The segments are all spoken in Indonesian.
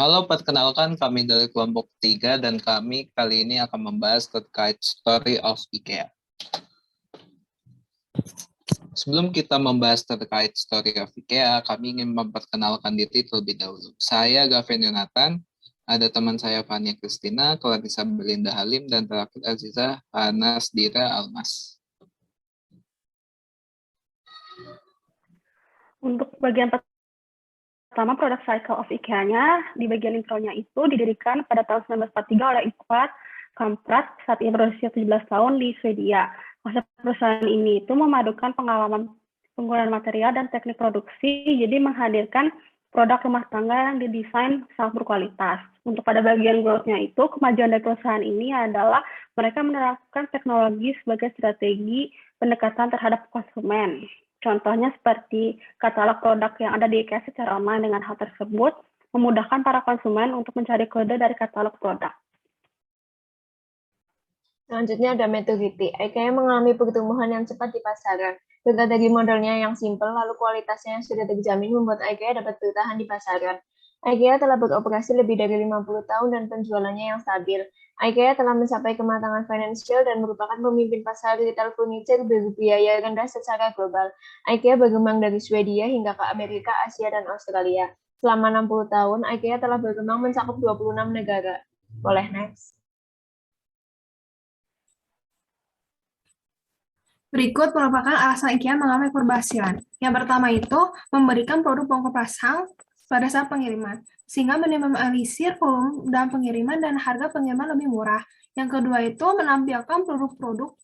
Halo, perkenalkan kami dari kelompok 3 dan kami kali ini akan membahas terkait Story of IKEA. Sebelum kita membahas terkait Story of IKEA, kami ingin memperkenalkan diri terlebih dahulu. Saya Gavin Yonatan, ada teman saya Fania Kristina, Clarissa Belinda Halim, dan terakhir Aziza Anas Dira Almas. Untuk bagian pertama, produk cycle of IKEA-nya, di bagian intronya itu didirikan pada tahun 1943 oleh Ingvar Kamprad saat ia berusia 17 tahun di Swedia. Masa perusahaan ini itu memadukan pengalaman penggunaan material dan teknik produksi, jadi menghadirkan produk rumah tangga yang didesain sangat berkualitas. Untuk pada bagian growth-nya itu, kemajuan dari perusahaan ini adalah mereka menerapkan teknologi sebagai strategi pendekatan terhadap konsumen. Contohnya seperti katalog produk yang ada di IKEA secara online. Dengan hal tersebut, memudahkan para konsumen untuk mencari kode dari katalog produk. Selanjutnya ada maturity. IKEA mengalami pertumbuhan yang cepat di pasaran. Strategi modelnya yang simpel, lalu kualitasnya yang sudah terjamin membuat IKEA dapat bertahan di pasaran. IKEA telah beroperasi lebih dari 50 tahun dan penjualannya yang stabil. IKEA telah mencapai kematangan finansial dan merupakan pemimpin pasar retail furniture berbiaya rendah secara global. IKEA berkembang dari Swedia hingga ke Amerika, Asia, dan Australia. Selama 60 tahun, IKEA telah berkembang mencakup 26 negara. Boleh next. Berikut merupakan alasan IKEA mengalami keberhasilan. Yang pertama itu, memberikan produk bongkar pasang pada saat pengiriman, sehingga meminimalisir volume dalam pengiriman dan harga pengiriman lebih murah. Yang kedua itu, menampilkan produk-produk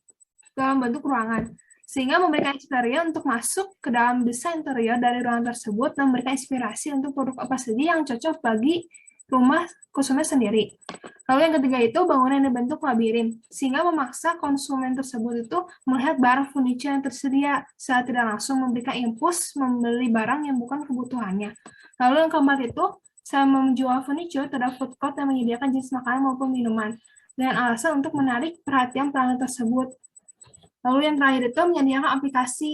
dalam bentuk ruangan, sehingga memberikan experience untuk masuk ke dalam desain interior dari ruangan tersebut dan memberikan inspirasi untuk produk apa saja yang cocok bagi rumah konsumen sendiri. Lalu yang ketiga itu bangunan yang dibentuk labirin, sehingga memaksa konsumen tersebut itu melihat barang furniture yang tersedia saat tidak langsung memberikan impuls membeli barang yang bukan kebutuhannya. Lalu yang keempat itu, saya menjual furniture terhadap food court yang menyediakan jenis makanan maupun minuman, dengan alasan untuk menarik perhatian pelanggan tersebut. Lalu yang terakhir itu menyediakan aplikasi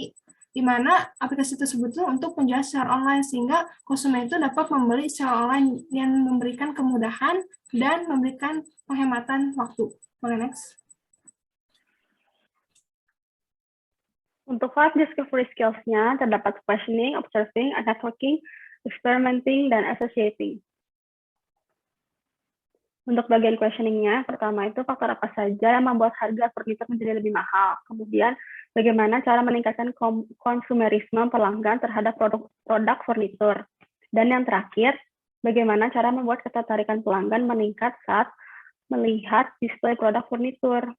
di mana aplikasi tersebut itu untuk penjualan secara online, sehingga konsumen itu dapat membeli secara online yang memberikan kemudahan dan memberikan penghematan waktu. Boleh next. Untuk five discovery skills-nya, terdapat questioning, observing, networking, experimenting, dan associating. Untuk bagian questioning-nya, pertama itu faktor apa saja yang membuat harga furniture menjadi lebih mahal. Kemudian, bagaimana cara meningkatkan konsumerisme pelanggan terhadap produk furniture. Dan yang terakhir, bagaimana cara membuat ketertarikan pelanggan meningkat saat melihat display produk furniture.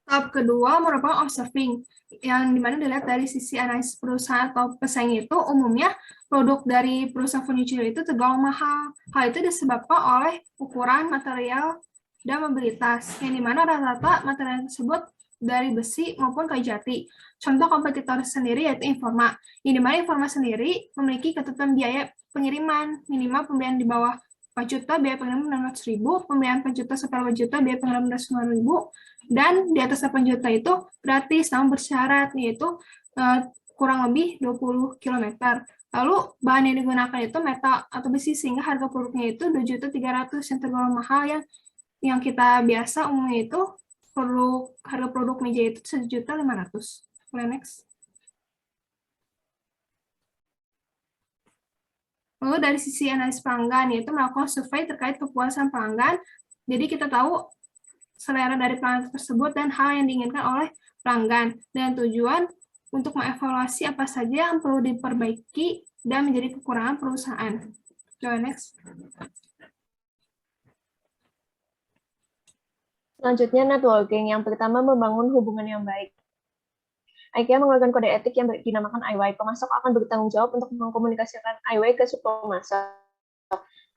Tahap kedua merupakan observing, yang dimana dilihat dari sisi analisis perusahaan atau pesaing itu umumnya produk dari perusahaan furniture itu tergolong mahal. Hal itu disebabkan oleh ukuran material dan mobilitas, yang dimana rata-rata material tersebut dari besi maupun kayu jati. Contoh kompetitor sendiri yaitu Informa, yang dimana Informa sendiri memiliki ketentuan biaya pengiriman minimal pembelian di bawah 4 juta biaya pengiriman 600.000, pembelian 4 juta sampai 8 juta biaya pengiriman 900.000, dan di atas 8 juta itu gratis namun bersyarat, yaitu kurang lebih 20 km. Lalu bahan yang digunakan itu metal atau besi, sehingga harga produknya itu 2.300.000 yang tergolong mahal, yang kita biasa umumnya itu harga produk meja itu 1.500.000. Boleh next. Lalu dari sisi analisis pelanggan, yaitu melakukan survei terkait kepuasan pelanggan. Jadi kita tahu selera dari pelanggan tersebut dan hal yang diinginkan oleh pelanggan, dan tujuan untuk mengevaluasi apa saja yang perlu diperbaiki dan menjadi kekurangan perusahaan. Go next. Selanjutnya networking. Yang pertama, membangun hubungan yang baik. IKEA mengeluarkan kode etik yang dinamakan IY. Pemasok akan bertanggung jawab untuk mengkomunikasikan IY ke pemasok.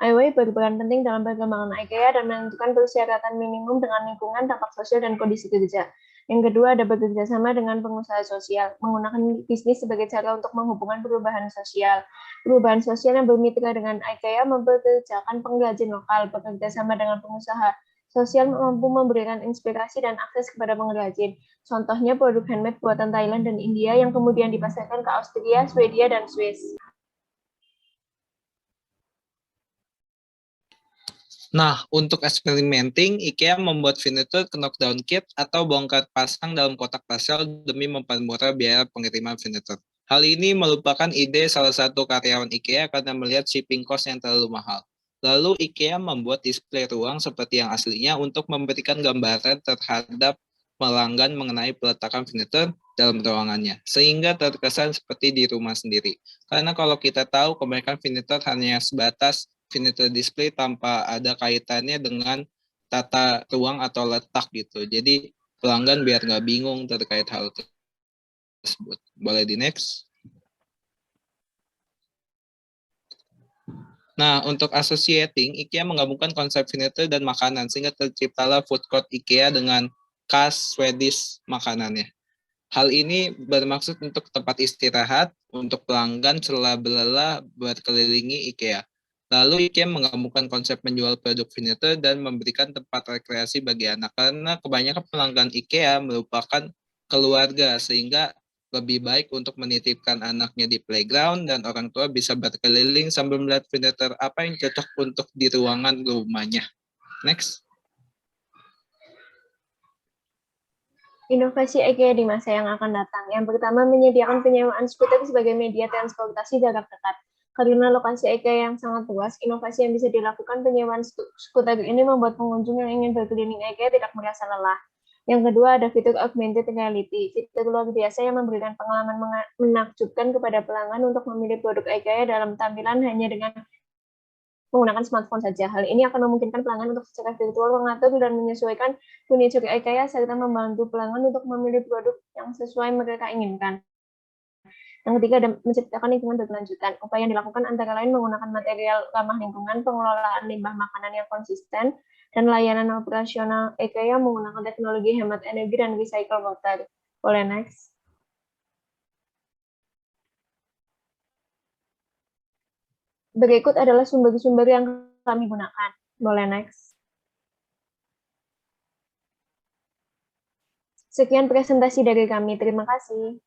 IY berperan penting dalam perkembangan IKEA dan menentukan persyaratan minimum dengan lingkungan, dampak sosial, dan kondisi kerja. Yang kedua, ada bekerja sama dengan pengusaha sosial, menggunakan bisnis sebagai cara untuk menghubungkan perubahan sosial. Perubahan sosial yang bermitra dengan IKEA mempekerjakan pengrajin lokal, bekerja sama dengan pengusaha Sosial mampu memberikan inspirasi dan akses kepada pengrajin. Contohnya produk handmade buatan Thailand dan India yang kemudian dipasarkan ke Austria, Swedia, dan Swiss. Nah, untuk experimenting, IKEA membuat furniture knockdown kit atau bongkar pasang dalam kotak parcel demi mempermurah biaya pengiriman furniture. Hal ini merupakan ide salah satu karyawan IKEA karena melihat shipping cost yang terlalu mahal. Lalu IKEA membuat display ruang seperti yang aslinya untuk memberikan gambaran terhadap pelanggan mengenai peletakan furniture dalam ruangannya, sehingga terkesan seperti di rumah sendiri. Karena kalau kita tahu kebanyakan furniture hanya sebatas furniture display tanpa ada kaitannya dengan tata ruang atau letak gitu. Jadi pelanggan biar nggak bingung terkait hal tersebut. Boleh di next. Nah, untuk associating, IKEA menggabungkan konsep furniture dan makanan sehingga terciptalah food court IKEA dengan khas Swedish makanannya. Hal ini bermaksud untuk tempat istirahat untuk pelanggan setelah lelah berkelilingi IKEA. Lalu IKEA menggabungkan konsep menjual produk furniture dan memberikan tempat rekreasi bagi anak karena kebanyakan pelanggan IKEA merupakan keluarga sehingga lebih baik untuk menitipkan anaknya di playground dan orang tua bisa berkeliling sambil melihat furniture apa yang cocok untuk di ruangan rumahnya. Next. Inovasi IKEA di masa yang akan datang. Yang pertama, menyediakan penyewaan skuter sebagai media transportasi jarak dekat. Karena lokasi IKEA yang sangat luas, inovasi yang bisa dilakukan penyewaan skuter ini membuat pengunjung yang ingin berkeliling IKEA tidak merasa lelah. Yang kedua, ada fitur augmented reality, fitur luar biasa yang memberikan pengalaman menakjubkan kepada pelanggan untuk memilih produk IKEA dalam tampilan hanya dengan menggunakan smartphone saja. Hal ini akan memungkinkan pelanggan untuk secara virtual mengatur dan menyesuaikan furniture IKEA serta membantu pelanggan untuk memilih produk yang sesuai mereka inginkan. Yang ketiga, ada menciptakan lingkungan berkelanjutan. Upaya yang dilakukan antara lain menggunakan material ramah lingkungan, pengelolaan limbah makanan yang konsisten, dan layanan operasional IKEA menggunakan teknologi hemat energi dan recycle water. Boleh next. Berikut adalah sumber-sumber yang kami gunakan. Boleh next. Sekian presentasi dari kami. Terima kasih.